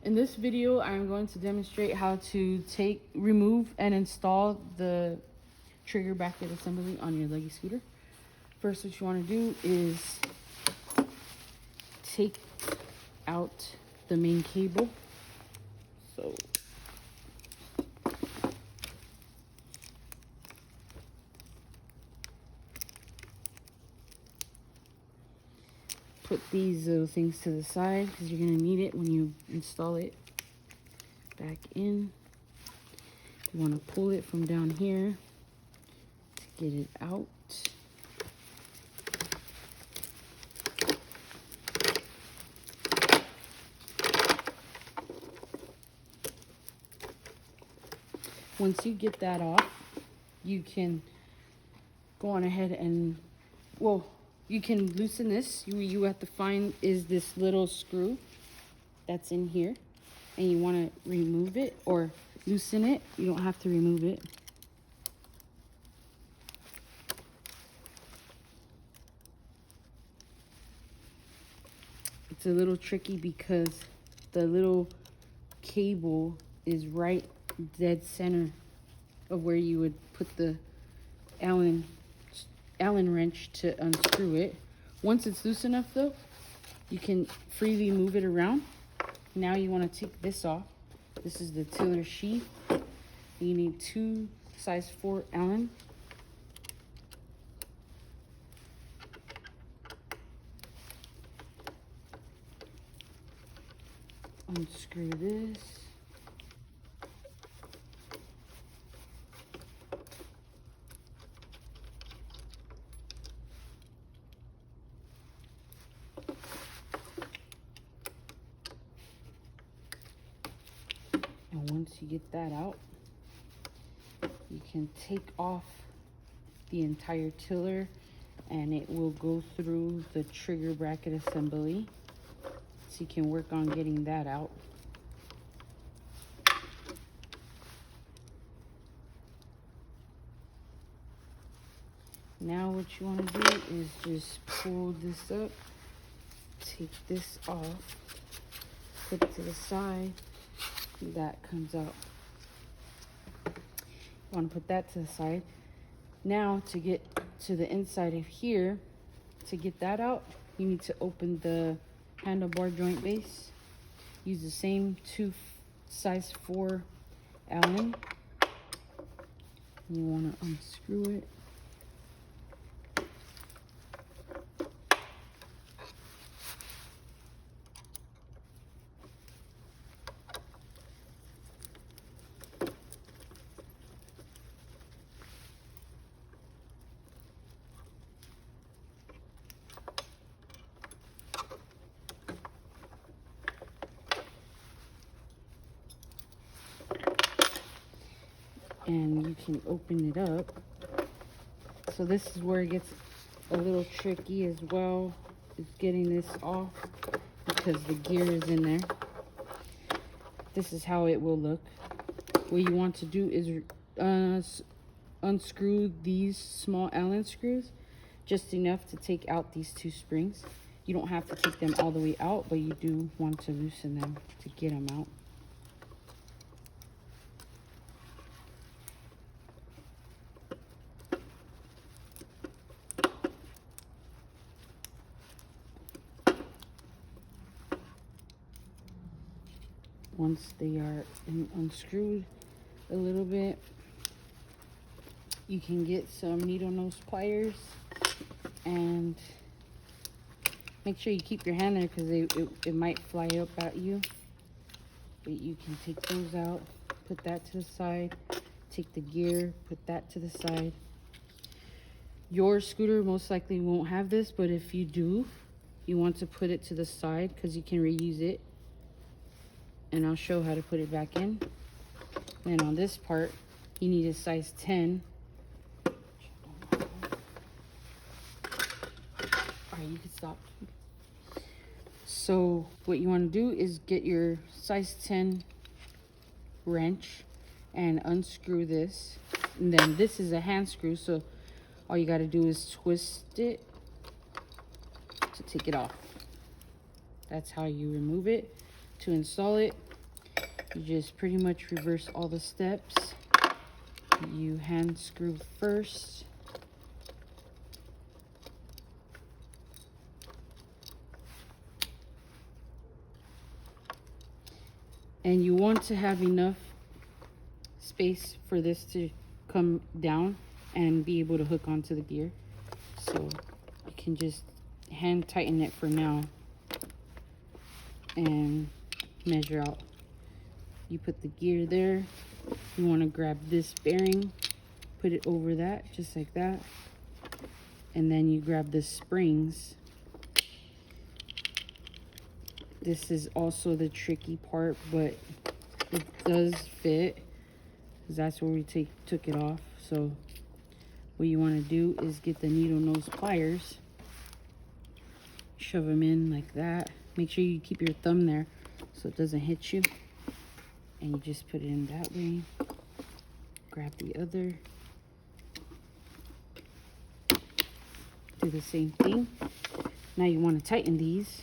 In this video, I'm going to demonstrate how to remove and install the trigger bracket assembly on your Luggie Scooter. First, what you want to do is take out the main cable. So put these little things to the side because you're going to need it when you install it back in. You want to pull it from down here to get it out. Once you get that off, you can go on ahead and, well, you can loosen this. You have to find is this little screw that's in here, and you want to remove it or loosen it. You don't have to remove it. It's a little tricky because the little cable is right dead center of where you would put the Allen wrench to unscrew it. Once it's loose enough though, you can freely move it around. Now you want to take this off. This is the tiller sheath. You need 2 size 4 Allen. Unscrew this. And once you get that out, you can take off the entire tiller and it will go through the trigger bracket assembly. So you can work on getting that out. Now what you want to do is just pull this up, take this off, put it to the side. That comes out. You want to put that to the side. Now to get to the inside of here, to get that out, you need to open the handlebar joint base. Use the same 2 size 4 Allen. You want to unscrew it. And you can open it up. So this is where it gets a little tricky as well, is getting this off because the gear is in there. This is how it will look. What you want to do is unscrew these small Allen screws just enough to take out these 2 springs. You don't have to take them all the way out, but you do want to loosen them to get them out. Once they are unscrewed a little bit, you can get some needle nose pliers and make sure you keep your hand there because it might fly up at you. But you can take those out, put that to the side, take the gear, put that to the side. Your scooter most likely won't have this, but if you do, you want to put it to the side because you can reuse it. And I'll show how to put it back in. And on this part, you need a size 10. Alright, you can stop. So what you want to do is get your size 10 wrench and unscrew this. And then this is a hand screw, so all you got to do is twist it to take it off. That's how you remove it. To install it, You just pretty much reverse all the steps. You hand screw first. And you want to have enough space for this to come down and be able to hook onto the gear. So you can just hand tighten it for now and measure out. You put the gear there. You want to grab this bearing, put it over that, just like that. And then you grab the springs. This is also the tricky part, but it does fit, because that's where we took it off. So what you want to do is get the needle nose pliers, shove them in like that. Make sure you keep your thumb there so it doesn't hit you. And you just put it in that way. Grab the other. Do the same thing. Now you want to tighten these.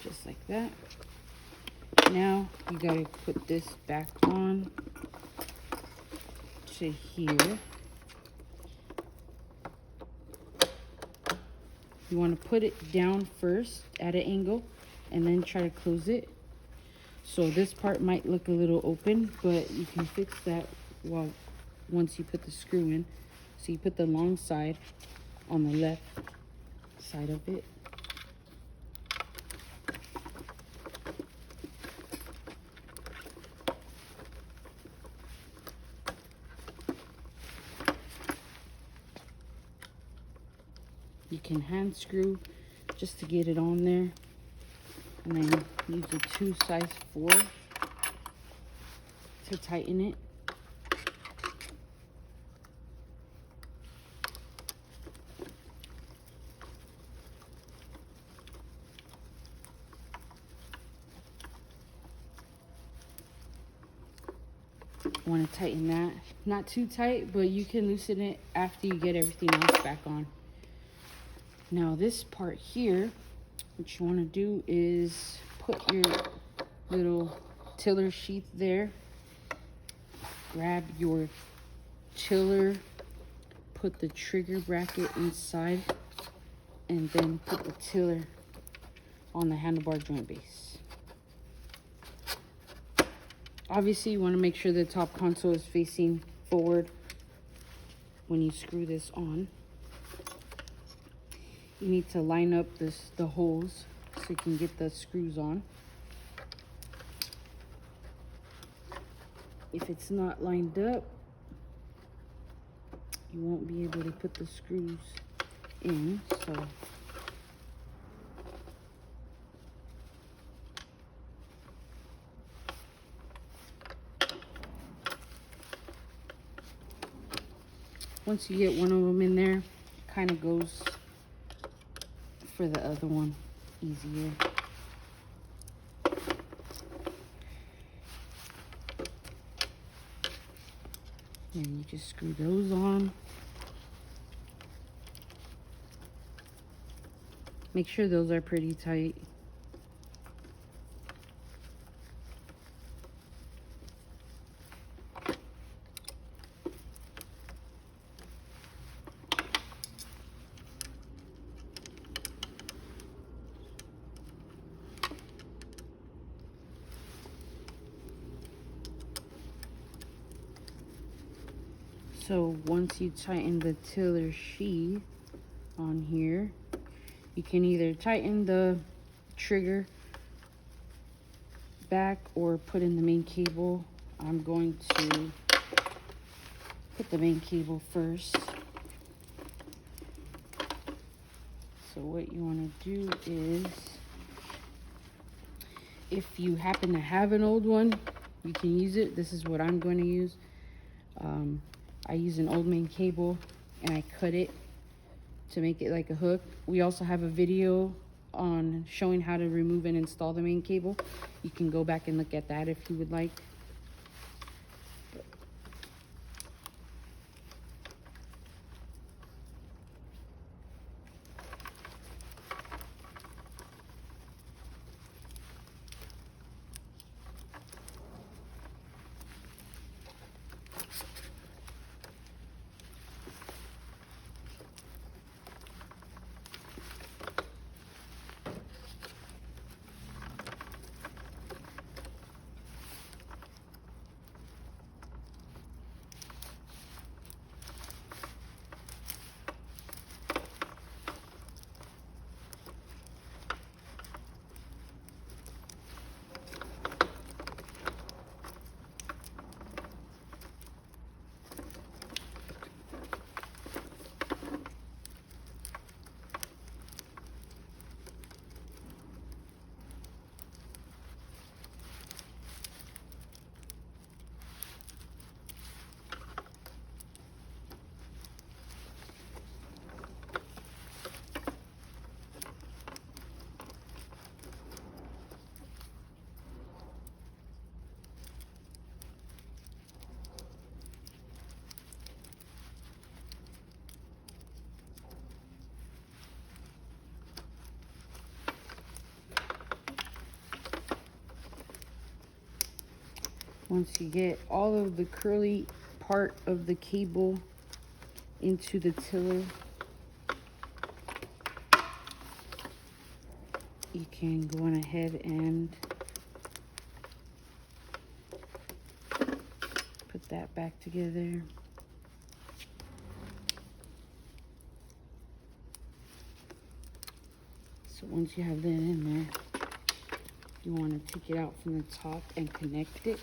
Just like that. Now you gotta put this back on to here. You want to put it down first at an angle and then try to close it. So this part might look a little open, but you can fix that once you put the screw in. So you put the long side on the left side of it. You can hand screw just to get it on there, and then use a 2 size 4 to tighten it. You want to tighten that, not too tight, but you can loosen it after you get everything else back on. Now this part here, what you want to do is put your little tiller sheath there. Grab your tiller, put the trigger bracket inside, and then put the tiller on the handlebar joint base. Obviously, you want to make sure the top console is facing forward when you screw this on. You need to line up the holes so you can get the screws on. If it's not lined up, you won't be able to put the screws in. So once you get one of them in there, it kind of goes for the other one easier. And you just screw those on. Make sure those are pretty tight. So once you tighten the tiller sheath on here, you can either tighten the trigger back or put in the main cable. I'm going to put the main cable first. So what you want to do is, if you happen to have an old one, you can use it. This is what I'm going to use. I use an old main cable and I cut it to make it like a hook. We also have a video on showing how to remove and install the main cable. You can go back and look at that if you would like. Once you get all of the curly part of the cable into the tiller, you can go on ahead and put that back together. So once you have that in there, you want to take it out from the top and connect it.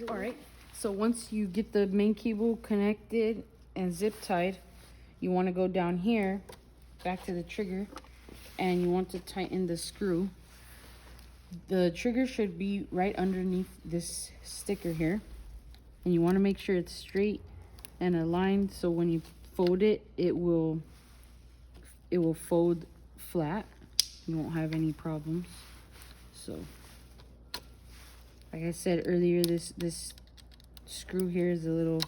All right, so once you get the main cable connected and zip tied, you want to go down here back to the trigger and you want to tighten the screw. The trigger should be right underneath this sticker here, and you want to make sure it's straight and aligned so when you fold it, it will fold flat. You won't have any problems. So like I said earlier, this screw here is a little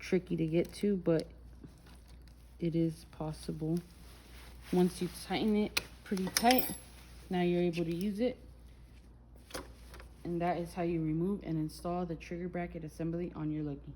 tricky to get to, but it is possible. Once you tighten it pretty tight, now you're able to use it. And that is how you remove and install the trigger bracket assembly on your Luggie.